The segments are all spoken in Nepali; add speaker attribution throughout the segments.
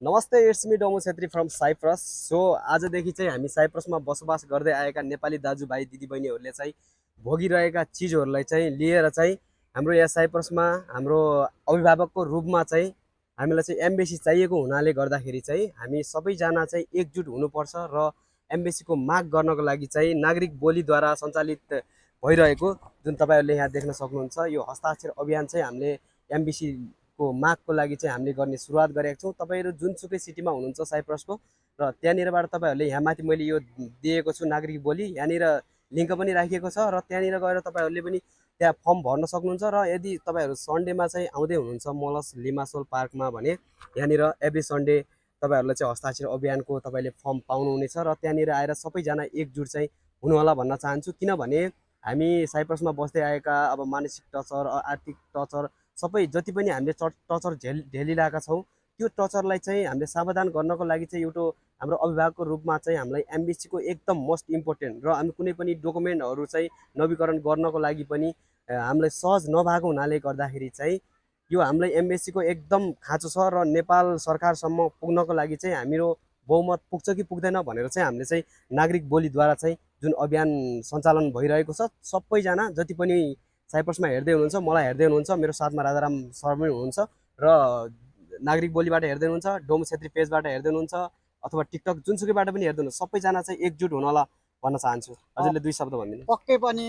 Speaker 1: नमस्ते, इट्स मी डोमो छेत्री फ्रम साइप्रस। सो आजदेखि चाहिँ हामी साइप्रसमा बसोबास गर्दै आएका नेपाली दाजुभाइ दिदीबहिनीहरूले चाहिँ भोगिरहेका चिजहरूलाई चाहिँ लिएर चाहिँ हाम्रो यहाँ साइप्रसमा हाम्रो अभिभावकको रूपमा चाहिँ हामीलाई चाहिँ एम्बेसी चाहिएको हुनाले गर्दाखेरि चाहिँ हामी सबैजना चाहिँ एकजुट हुनुपर्छ र एम्बेसीको माग गर्नको लागि चाहिँ नागरिक बोलीद्वारा सञ्चालित भइरहेको जुन तपाईँहरूले यहाँ देख्न सक्नुहुन्छ यो हस्ताक्षर अभियान चाहिँ हामीले एम्बेसी को मागको लागि चाहिँ हामीले गर्ने सुरुवात गरेका छौँ। तपाईँहरू जुनसुकै सिटीमा हुनुहुन्छ साइप्रसको र त्यहाँनिरबाट तपाईँहरूले यहाँ माथि मैले यो दिएको छु नागरिक बोली, यहाँनिर लिङ्क पनि राखिएको छ र त्यहाँनिर गएर तपाईँहरूले पनि त्यहाँ फर्म भर्न सक्नुहुन्छ। र यदि तपाईँहरू सन्डेमा चाहिँ आउँदै हुनुहुन्छ मलस लिमासोल पार्कमा भने यहाँनिर एभ्री सन्डे तपाईँहरूलाई चाहिँ हस्ताक्षर अभियानको तपाईँले फर्म पाउनुहुनेछ र त्यहाँनिर आएर सबैजना एकजुट चाहिँ हुनुहोला भन्न चाहन्छु। किनभने हामी साइप्रसमा बस्दै आएका अब मानसिक टर्चर आर्थिक टर्चर सबै जति पनि हामीले टर्चर झेलिरहेका छौँ त्यो टर्चरलाई चाहिँ हामीले समाधान गर्नको लागि चाहिँ एउटा हाम्रो अभिभावकको रूपमा चाहिँ हामीलाई एम्बेसीको एकदम मोस्ट इम्पोर्टेन्ट र हामी कुनै पनि डकुमेन्टहरू चाहिँ नवीकरण गर्नको लागि पनि हामीलाई सहज नभएको हुनाले गर्दाखेरि चाहिँ यो हामीलाई एम्बेसीको एकदम खाँचो छ र नेपाल सरकारसम्म पुग्नको लागि चाहिँ हाम्रो बहुमत पुग्छ कि पुग्दैन भनेर चाहिँ हामीले चाहिँ नागरिक बोलीद्वारा चाहिँ जुन अभियान सञ्चालन भइरहेको छ सबैजना जति पनि साइप्रसमा हेर्दै हुनुहुन्छ मलाई हेर्दै हुनुहुन्छ मेरो साथमा राजाराम सर पनि हुनुहुन्छ र नागरिक बोलीबाट हेर्दै हुनुहुन्छ डोम छेत्री पेजबाट हेर्दै हुनुहुन्छ अथवा टिकटक जुनसुकैबाट पनि हेर्दै हुनुहुन्छ सबैजना चाहिँ एकजुट हुन होला भन्न चाहन्छु। हजुरले दुई शब्द भनिदिनु।
Speaker 2: पक्कै पनि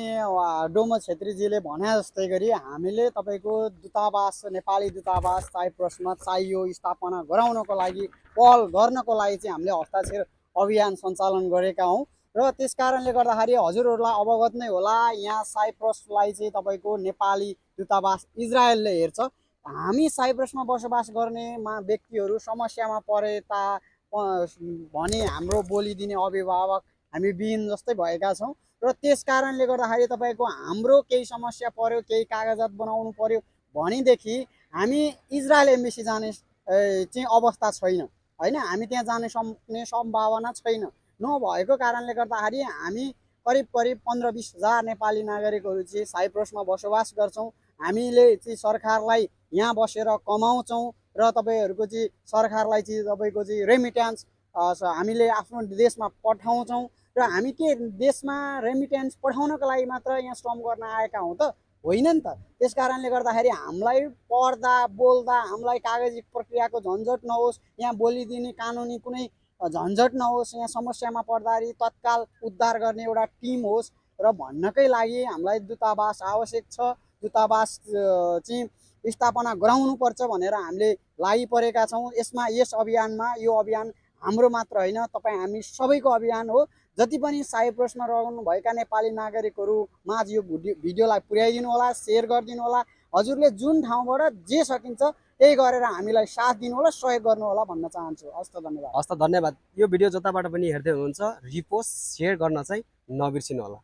Speaker 2: डोमो छेत्रीजीले भने जस्तै गरी हामीले तपाईँको दूतावास नेपाली दूतावास साइप्रसमा चाहियो स्थापना गराउनको लागि पहल गर्नको लागि चाहिँ हामीले हस्ताक्षर अभियान सञ्चालन गरेका हौँ र त्यस कारणले गर्दाखेरि हजुरहरूलाई अवगत नै होला यहाँ साइप्रसलाई चाहिँ तपाईँको नेपाली दूतावास इजरायलले हेर्छ। हामी साइप्रसमा बसोबास गर्ने व्यक्तिहरू समस्यामा परे भने हाम्रो बोली दिने अभिभावक हामी बिन जस्तै भएका छौँ र त्यस कारणले गर्दाखेरि तपाईँको हाम्रो केही समस्या पर्यो केही कागजात बनाउनु पर्यो भनेदेखि हामी इजरायल एम्बेसी जाने चाहिँ अवस्था छैन होइन, हामी त्यहाँ जाने सक्ने सम्भावना छैन। नभएको कारणले गर्दाखेरि हामी करिब करिब 15-20 हजार नेपाली नागरिकहरू चाहिँ साइप्रसमा बसोबास गर्छौँ। हामीले चाहिँ सरकारलाई यहाँ बसेर कमाउँछौँ र तपाईँहरूको चाहिँ सरकारलाई चाहिँ तपाईँको चाहिँ रेमिट्यान्स हामीले आफ्नो देशमा पठाउँछौँ र हामी के देशमा रेमिट्यान्स पठाउनको लागि मात्र यहाँ श्रम गर्न आएका हौँ त होइन नि त। त्यस कारणले गर्दाखेरि हामीलाई पढ्दा बोल्दा हामीलाई कागजी प्रक्रियाको झन्झट नहोस्, यहाँ बोलिदिने कानुनी कुनै झन्झट नहोस्, यहाँ समस्यामा पर्दाखेरि तत्काल उद्धार गर्ने एउटा टिम होस् र भन्नकै लागि हामीलाई दूतावास आवश्यक छ। दूतावास चाहिँ स्थापना गराउनुपर्छ भनेर हामीले लागिपरेका छौँ। यसमा यस अभियानमा यो अभियान हाम्रो मात्र होइन तपाईँ हामी सबैको अभियान हो। जति पनि साइप्रसमा रहनुभएका नेपाली नागरिकहरू माझ यो भिडियोलाई पुर्याइदिनु होला, सेयर गरिदिनु होला। हजुरले जुन ठाउँबाट जे सकिन्छ त्यही गरेर हामीलाई साथ दिनु होला, सहयोग गर्नु होला भन्न चाहन्छु। हस्त धन्यवाद।
Speaker 1: हस्त धन्यवाद। यो भिडियो जताबाट पनि हेर्दै हुनुहुन्छ रिपोस्ट सेयर गर्न चाहिँ नबिर्सिनु होला।